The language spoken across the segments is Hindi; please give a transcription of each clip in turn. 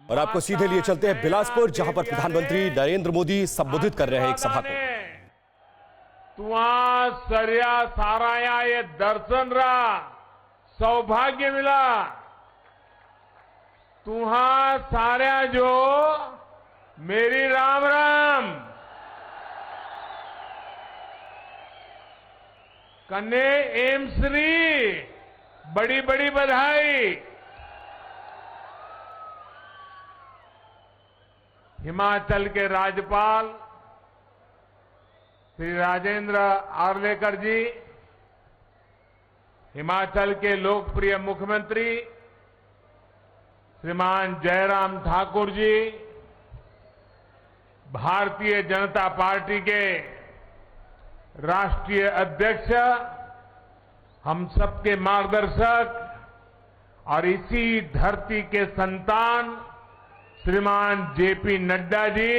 और आपको सीधे लिए चलते हैं बिलासपुर, जहां पर प्रधानमंत्री नरेंद्र मोदी संबोधित कर रहे हैं एक सभा को। तुआ सर्या साराया ये दर्शन रहा सौभाग्य मिला। तुहा साऱ्या जो मेरी राम राम कन्ने एम श्री बड़ी बड़ी बधाई। हिमाचल के राज्यपाल श्री राजेंद्र आर्लेकर जी, हिमाचल के लोकप्रिय मुख्यमंत्री श्रीमान जयराम ठाकुर जी, भारतीय जनता पार्टी के राष्ट्रीय अध्यक्ष, हम सबके मार्गदर्शक और इसी धरती के संतान श्रीमान जेपी नड्डा जी,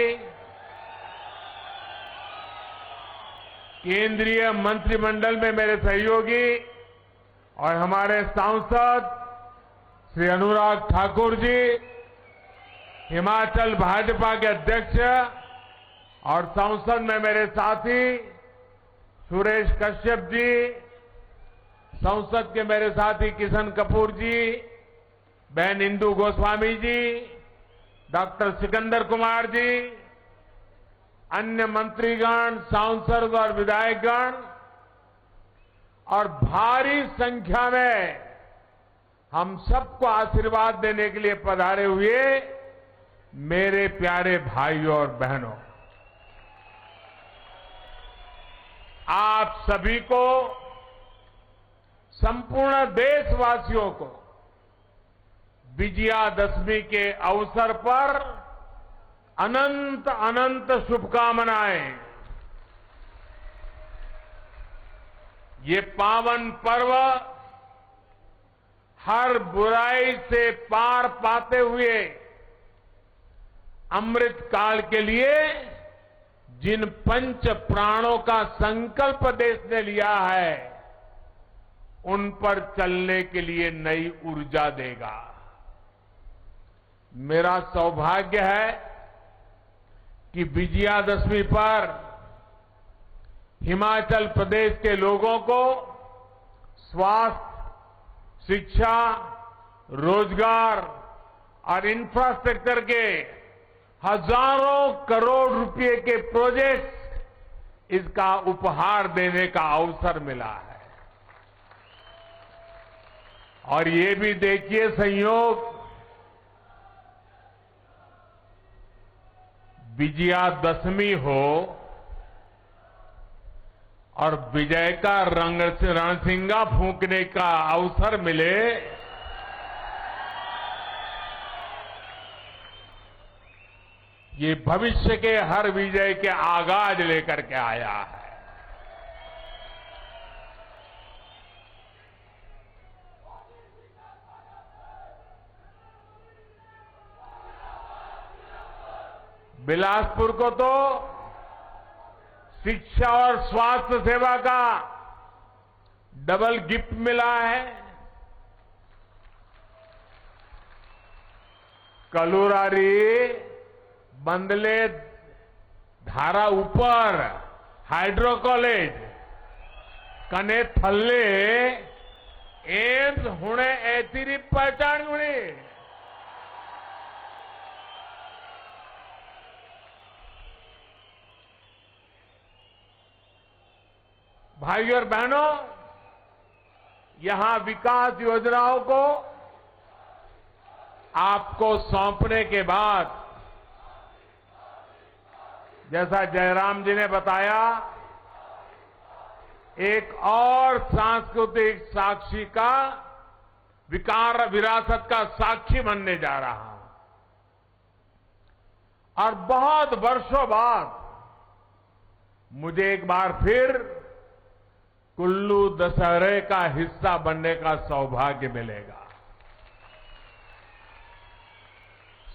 केंद्रीय मंत्रिमंडल में मेरे सहयोगी और हमारे सांसद श्री अनुराग ठाकुर जी, हिमाचल भाजपा के अध्यक्ष और संसद में मेरे साथी सुरेश कश्यप जी, संसद के मेरे साथी किशन कपूर जी, बहन इंदु गोस्वामी जी, डॉक्टर सिकंदर कुमार जी, अन्य मंत्रीगण, सांसद और विधायकगण और भारी संख्या में हम सबको आशीर्वाद देने के लिए पधारे हुए मेरे प्यारे भाइयों और बहनों, आप सभी को, संपूर्ण देशवासियों को विजयादशमी के अवसर पर अनंत अनंत शुभकामनाएं। ये पावन पर्व हर बुराई से पार पाते हुए अमृत काल के लिए जिन पंच प्राणों का संकल्प देश ने लिया है, उन पर चलने के लिए नई ऊर्जा देगा। मेरा सौभाग्य है कि विजयादशमी पर हिमाचल प्रदेश के लोगों को स्वास्थ्य, शिक्षा, रोजगार और इंफ्रास्ट्रक्चर के हजारों करोड़ रुपए के प्रोजेक्ट्स इसका उपहार देने का अवसर मिला है। और ये भी देखिए संयोग, विजयादशमी हो और विजय का रणसिंगा फूंकने का अवसर मिले, ये भविष्य के हर विजय के आगाज लेकर के आया है। बिलासपुर को तो शिक्षा और स्वास्थ्य सेवा का डबल गिफ्ट मिला है। कलुरारी, बंदले, धारा ऊपर हाइड्रो कॉलेज, कने थल्ले एम्स हुणे ऐतिरी पहचान हुई। भाइयों और बहनों, यहां विकास योजनाओं को आपको सौंपने के बाद, जैसा जयराम जी ने बताया, एक और सांस्कृतिक साक्षी का विरासत का साक्षी बनने जा रहा हूं। और बहुत वर्षों बाद मुझे एक बार फिर कुल्लू दशहरे का हिस्सा बनने का सौभाग्य मिलेगा।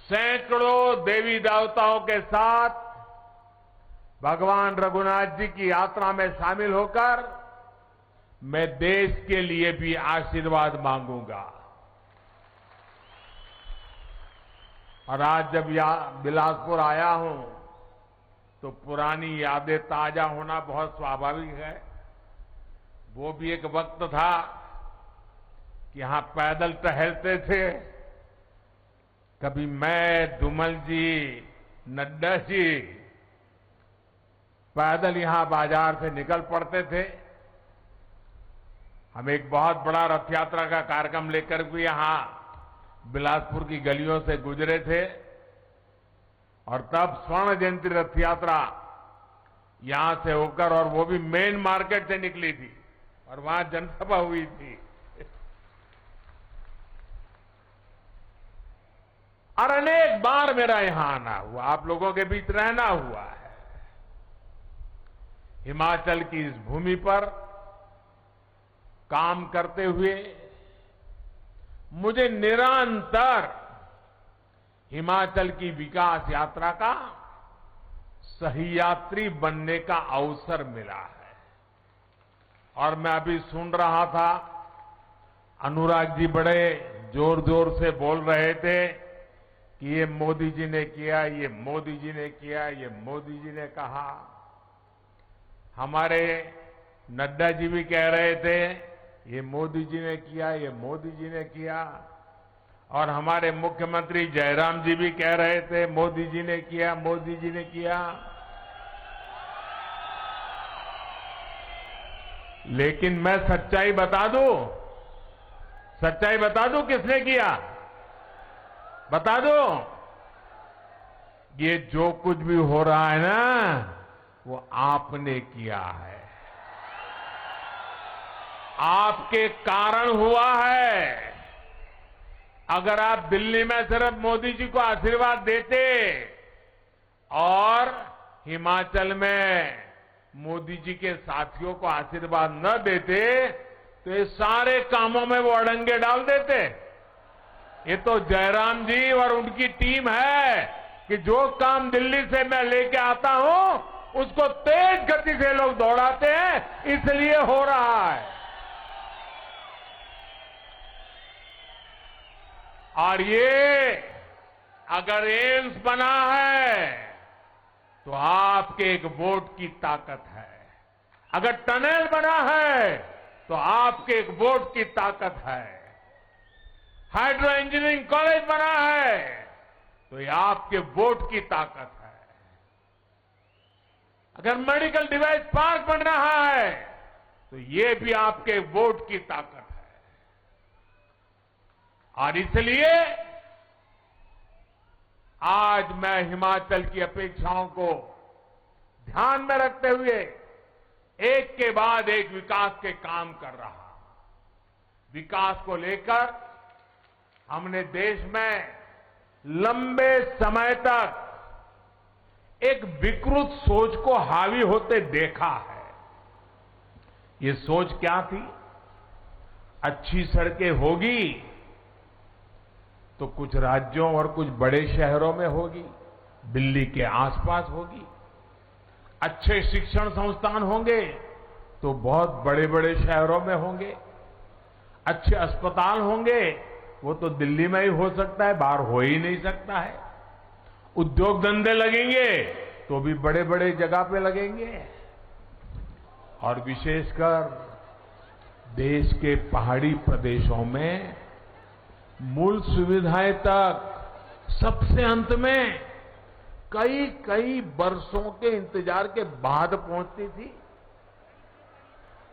सैकड़ों देवी देवताओं के साथ भगवान रघुनाथ जी की यात्रा में शामिल होकर मैं देश के लिए भी आशीर्वाद मांगूंगा। और आज जब बिलासपुर आया हूं तो पुरानी यादें ताजा होना बहुत स्वाभाविक है। वो भी एक वक्त था कि यहां पैदल टहलते थे। कभी मैं, धूमल जी, नड्डा जी पैदल यहां बाजार से निकल पड़ते थे। हम एक बहुत बड़ा रथ यात्रा का कार्यक्रम लेकर भी यहां बिलासपुर की गलियों से गुजरे थे और तब स्वर्ण जयंती रथ यात्रा यहां से होकर, और वो भी मेन मार्केट से निकली थी और वहां जनसभा हुई थी। और अनेक बार मेरा यहां आना हुआ, आप लोगों के बीच रहना हुआ है। हिमाचल की इस भूमि पर काम करते हुए मुझे निरंतर हिमाचल की विकास यात्रा का सही यात्री बनने का अवसर मिला है। और मैं अभी सुन रहा था, अनुराग जी बड़े जोर जोर से बोल रहे थे कि ये मोदी जी ने किया, ये मोदी जी ने किया, ये मोदी जी ने कहा। हमारे नड्डा जी भी कह रहे थे ये मोदी जी ने किया, ये मोदी जी ने किया। और हमारे मुख्यमंत्री जयराम जी भी कह रहे थे मोदी जी ने किया, मोदी जी ने किया। लेकिन मैं सच्चाई बता दूं, सच्चाई बता दूं किसने किया? बता दो। ये जो कुछ भी हो रहा है ना, वो आपने किया है, आपके कारण हुआ है। अगर आप दिल्ली में सिर्फ मोदी जी को आशीर्वाद देते और हिमाचल में मोदी जी के साथियों को आशीर्वाद न देते तो ये सारे कामों में वो अड़ंगे डाल देते। ये तो जयराम जी और उनकी टीम है कि जो काम दिल्ली से मैं लेके आता हूं उसको तेज गति से लोग दौड़ाते हैं, इसलिए हो रहा है। और ये अगर एम्स बना है तो आपके एक वोट की ताकत है। अगर टनल बना है तो आपके एक वोट की ताकत है। हाइड्रो इंजीनियरिंग कॉलेज बना है तो ये आपके वोट की ताकत है। अगर मेडिकल डिवाइस पार्क बन रहा है तो ये भी आपके वोट की ताकत है। और इसलिए आज मैं हिमाचल की अपेक्षाओं को ध्यान में रखते हुए एक के बाद एक विकास के काम कर रहा हूं। विकास को लेकर हमने देश में लंबे समय तक एक विकृत सोच को हावी होते देखा है। ये सोच क्या थी? अच्छी सड़कें होगी तो कुछ राज्यों और कुछ बड़े शहरों में होगी, दिल्ली के आसपास होगी। अच्छे शिक्षण संस्थान होंगे तो बहुत बड़े बड़े शहरों में होंगे। अच्छे अस्पताल होंगे वो तो दिल्ली में ही हो सकता है, बाहर हो ही नहीं सकता है। उद्योग धंधे लगेंगे तो भी बड़े बड़े जगह पे लगेंगे। और विशेषकर देश के पहाड़ी प्रदेशों में मूल सुविधाएं तक सबसे अंत में कई कई वर्षों के इंतजार के बाद पहुंचती थी।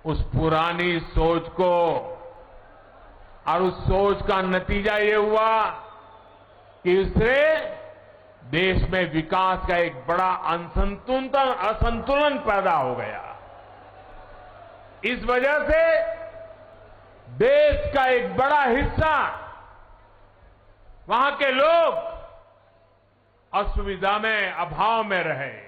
उस पुरानी सोच को और उस सोच का नतीजा ये हुआ कि इससे देश में विकास का एक बड़ा असंतुलन पैदा हो गया। इस वजह से देश का एक बड़ा हिस्सा, वहां के लोग असुविधा में, अभाव में रहे।